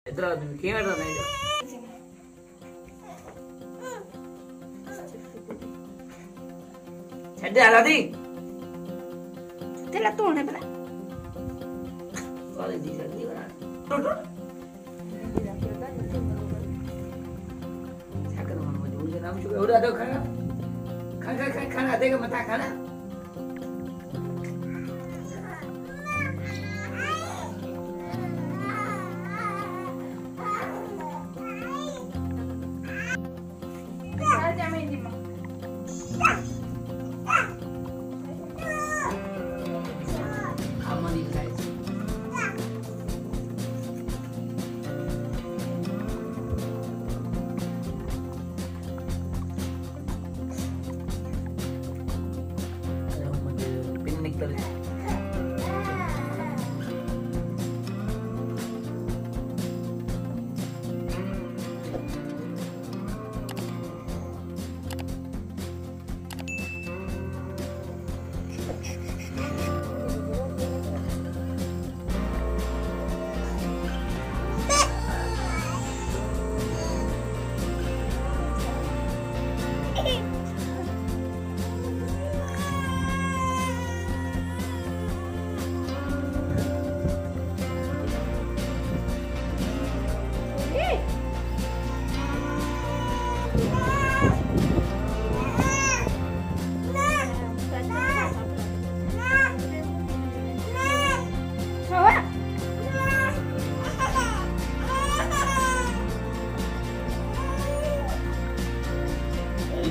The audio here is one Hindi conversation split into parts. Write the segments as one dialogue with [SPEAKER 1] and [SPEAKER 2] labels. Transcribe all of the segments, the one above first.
[SPEAKER 1] इधर क्यों बैठा नहीं छड़ डाला दी
[SPEAKER 2] तेरा तोड़ने पड़ा
[SPEAKER 1] वाले दी जल्दी बना छाकर मन मजबूर है नाम शुरू उड़ा दो खाना खाना देगा मता खाना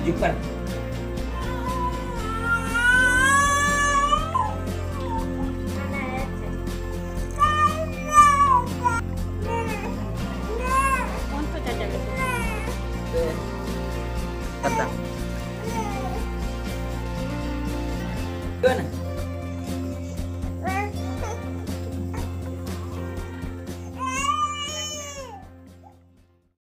[SPEAKER 1] Jepang.
[SPEAKER 2] Untuk jajan itu.
[SPEAKER 1] Tentang. Gimana?